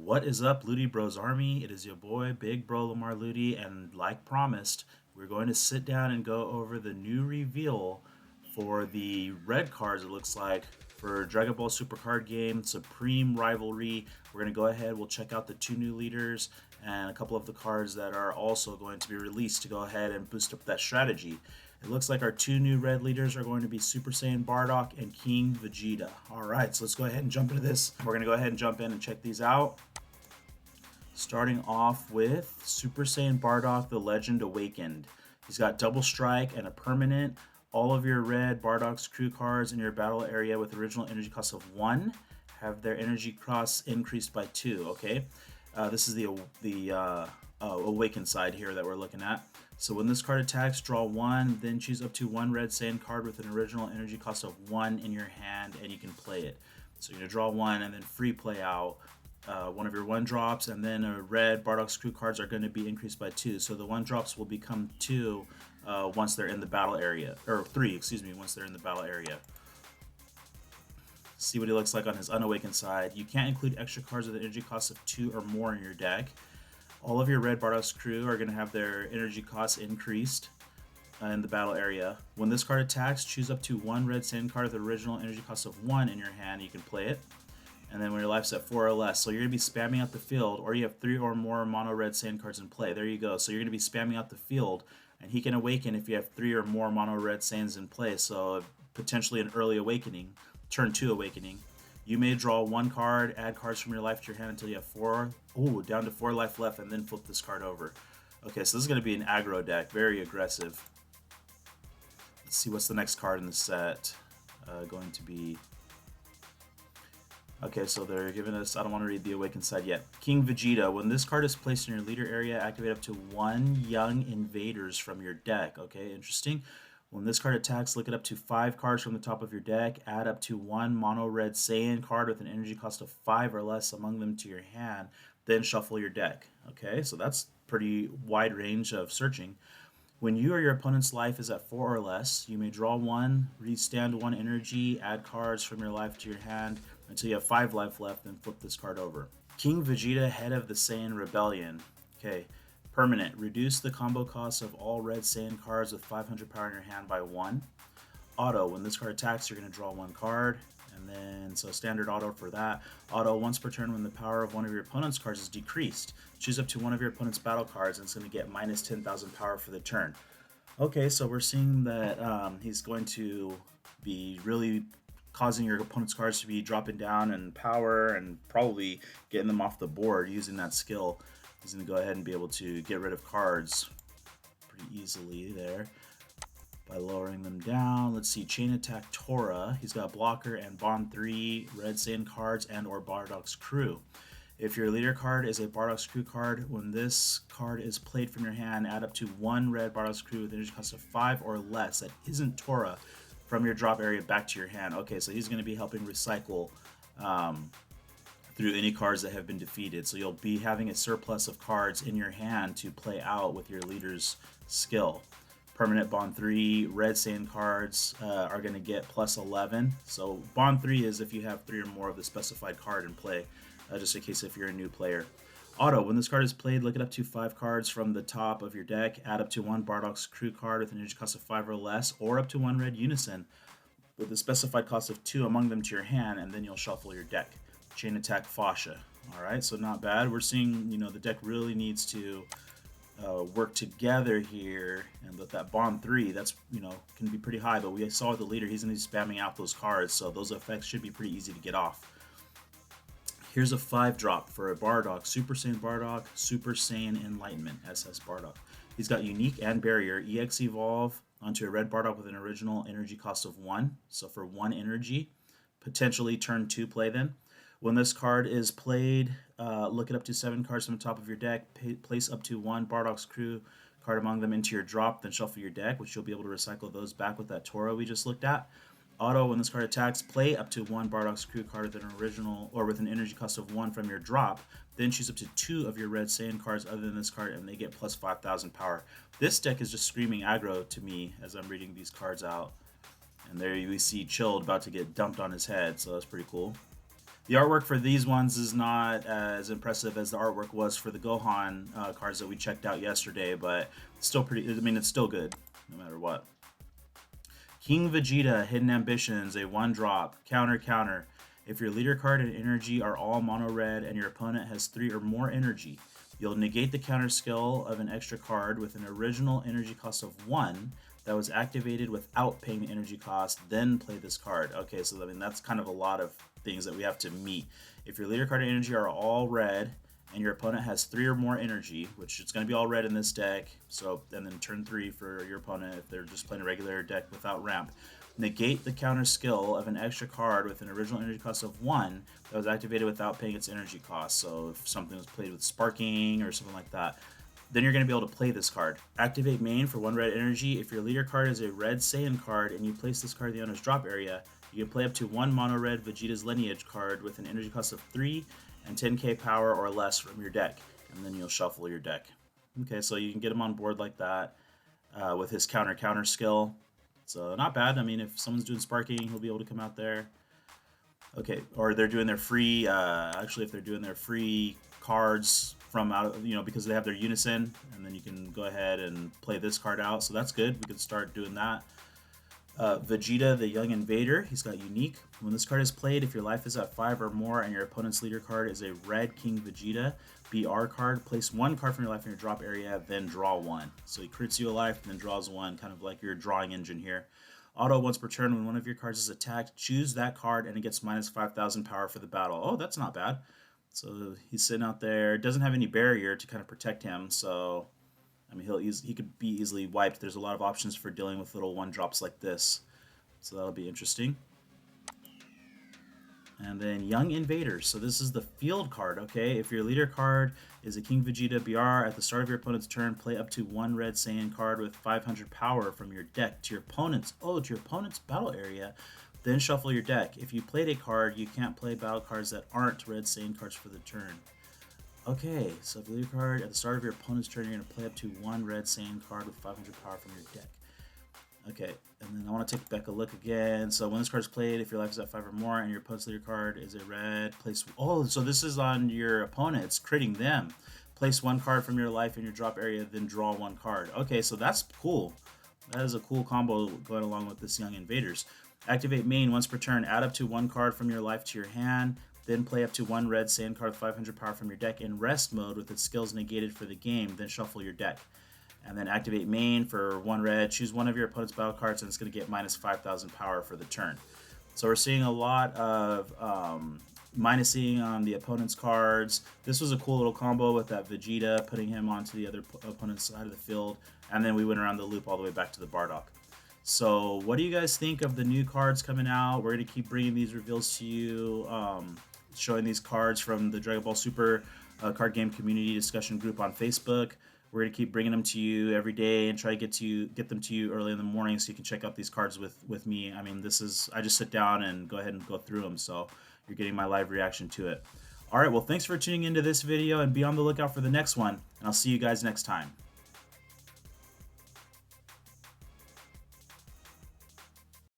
What is up, Ludi Bros Army? It is your boy, Big Bro Lamar Ludi, and like promised, we're going to sit down and go over the new reveal for the red cards, it looks like, for Dragon Ball Super Card Game Supreme Rivalry. We're going to go ahead, we'll check out the two new leaders and a couple of the cards that are also going to be released to go ahead and boost up that strategy. It looks like our two new red leaders are going to be Super Saiyan Bardock and King Vegeta. Alright, so let's go ahead and jump into this. We're going to go ahead and jump in and check these out. Starting off with Super Saiyan Bardock, the Legend Awakened. He's got double strike and a permanent. All of your red Bardock's crew cards in your battle area with original energy cost of 1 have their energy cost increased by 2. Okay, this is the Awakened side here that we're looking at. So when this card attacks, draw 1, then choose up to 1 red Saiyan card with an original energy cost of 1 in your hand, and you can play it. So you're gonna draw 1 and then free play out one of your 1-drops, and then a red Bardock's crew cards are going to be increased by 2. So the 1-drops will become 2 once they're in the battle area, or 3, excuse me, once they're in the battle area. See what he looks like on his unawakened side. You can't include extra cards with an energy cost of 2 or more in your deck. All of your red Bardock's crew are going to have their energy costs increased in the battle area. When this card attacks, choose up to 1 red Saiyan card with original energy cost of 1 in your hand. You can play it. And then when your life's at 4 or less, so you're going to be spamming out the field, or you have 3 or more mono red Saiyan cards in play. There you go. So you're going to be spamming out the field, and he can awaken if you have 3 or more mono red Saiyans in play. So potentially an early awakening, turn 2 awakening. You may draw 1 card, add cards from your life to your hand until you have 4. Ooh, down to 4 life left, and then flip this card over. Okay, so this is going to be an aggro deck, very aggressive. Let's see what's the next card in the set. Going to be... Okay, so they're giving us, I don't want to read the Awakened side yet. King Vegeta. When this card is placed in your leader area, activate up to 1 Young Invaders from your deck. Okay, interesting. When this card attacks, look at up to 5 cards from the top of your deck. Add up to 1 mono red Saiyan card with an energy cost of 5 or less among them to your hand. Then shuffle your deck. Okay, so that's pretty wide range of searching. When you or your opponent's life is at 4 or less, you may draw 1, restand 1 energy, add cards from your life to your hand until you have 5 life left, then flip this card over. King Vegeta, Head of the Saiyan Rebellion. Okay, permanent. Reduce the combo cost of all red Saiyan cards with 500 power in your hand by 1. Auto. When this card attacks, you're going to draw 1 card. And then, so standard auto for that. Auto, once per turn when the power of one of your opponent's cards is decreased. Choose up to one of your opponent's battle cards and it's going to get minus 10,000 power for the turn. Okay, so we're seeing that he's going to be really causing your opponent's cards to be dropping down in power and probably getting them off the board using that skill. He's going to go ahead and be able to get rid of cards pretty easily there by lowering them down. Let's see, Chain Attack Tora. He's got Blocker and Bond 3 Red Saiyan cards and or Bardock's Crew. If your leader card is a Bardock's Crew card, when this card is played from your hand, add up to 1 red Bardock's Crew with energy cost of 5 or less that isn't Tora from your drop area back to your hand. Okay, so he's going to be helping recycle through any cards that have been defeated. So you'll be having a surplus of cards in your hand to play out with your leader's skill. Permanent Bond 3 Red Saiyan cards are going to get plus 11. So Bond 3 is if you have 3 or more of the specified card in play, just in case if you're a new player. Auto, when this card is played, look at up to 5 cards from the top of your deck, add up to 1 Bardock's Crew card with an energy cost of 5 or less, or up to 1 red Unison with a specified cost of 2 among them to your hand, and then you'll shuffle your deck. Chain Attack Fascia. Alright, so not bad. We're seeing, the deck really needs to work together here, and with that Bond 3, that's, can be pretty high, but we saw with the leader, he's going to be spamming out those cards, so those effects should be pretty easy to get off. Here's a 5-drop for a Bardock, Super Saiyan Enlightenment, SS Bardock. He's got Unique and Barrier, EX Evolve onto a red Bardock with an original energy cost of 1, so for 1 energy, potentially turn 2 play then. When this card is played, look at up to 7 cards from the top of your deck, place up to 1 Bardock's Crew card among them into your drop, then shuffle your deck, which you'll be able to recycle those back with that Toro we just looked at. Auto, when this card attacks, play up to 1 Bardock's Crew card with an original or with an energy cost of 1 from your drop, then choose up to 2 of your red Saiyan cards other than this card and they get plus 5,000 power. This deck is just screaming aggro to me as I'm reading these cards out. And there we see Chilled about to get dumped on his head, so that's pretty cool. The artwork for these ones is not as impressive as the artwork was for the Gohan cards that we checked out yesterday, but it's still pretty. I mean, it's still good, no matter what. King Vegeta, Hidden Ambitions, a 1-drop. Counter, counter. If your leader card and energy are all mono red and your opponent has 3 or more energy, you'll negate the counter skill of an extra card with an original energy cost of 1 that was activated without paying the energy cost, then play this card. Okay, so I mean, that's kind of a lot of things that we have to meet. If your leader card and energy are all red and your opponent has 3 or more energy, which it's going to be all red in this deck, so and then turn 3 for your opponent if they're just playing a regular deck without ramp, negate the counter skill of an extra card with an original energy cost of 1 that was activated without paying its energy cost. So if something was played with sparking or something like that, then you're going to be able to play this card. Activate main for 1 red energy. If your leader card is a red Saiyan card and you place this card in the owner's drop area, you can play up to 1 mono red Vegeta's Lineage card with an energy cost of 3 and 10k power or less from your deck, and then you'll shuffle your deck. Okay, so you can get him on board like that with his counter skill. So not bad. I mean, if someone's doing sparking, he'll be able to come out there. Okay, or they're doing their free. Actually, if they're doing their free cards from out of, because they have their unison, and then you can go ahead and play this card out. So that's good. We can start doing that. Vegeta, the Young Invader, he's got unique. When this card is played, if your life is at 5 or more and your opponent's leader card is a red King Vegeta BR card, place 1 card from your life in your drop area, then draw 1. So he crits you a life and then draws 1, kind of like your drawing engine here. Auto, once per turn, when one of your cards is attacked, choose that card and it gets minus 5,000 power for the battle. Oh, that's not bad. So he's sitting out there, doesn't have any barrier to kind of protect him, so I mean, he could be easily wiped. There's a lot of options for dealing with little 1-drops like this. So that'll be interesting. And then Young Invaders. So this is the field card, okay? If your leader card is a King Vegeta BR, at the start of your opponent's turn, play up to 1 red Saiyan card with 500 power from your deck to your opponent's battle area. Then shuffle your deck. If you played a card, you can't play battle cards that aren't red Saiyan cards for the turn. Okay, so if you leave a card at the start of your opponent's turn, you're going to play up to 1 red Saiyan card with 500 power from your deck. Okay, and then I want to take back a look again. So when this card is played, if your life is at 5 or more and your opponent's leader card is a red, place... Oh, so this is on your opponent. It's critting them. Place 1 card from your life in your drop area, then draw 1 card. Okay, so that's cool. That is a cool combo going along with this Young Invaders. Activate main once per turn. Add up to 1 card from your life to your hand. Then play up to 1 red Saiyan card with 500 power from your deck in rest mode with its skills negated for the game. Then shuffle your deck. And then activate main for 1 red. Choose one of your opponent's battle cards and it's going to get minus 5,000 power for the turn. So we're seeing a lot of minusing on the opponent's cards. This was a cool little combo with that Vegeta, putting him onto the other opponent's side of the field. And then we went around the loop all the way back to the Bardock. So what do you guys think of the new cards coming out? We're going to keep bringing these reveals to you, showing these cards from the Dragon Ball Super card game community discussion group on Facebook. We're going to keep bringing them to you every day and try to get them to you early in the morning so you can check out these cards with me. I mean, I just sit down and go ahead and go through them, so you're getting my live reaction to it. All right, well, thanks for tuning into this video, and be on the lookout for the next one, and I'll see you guys next time.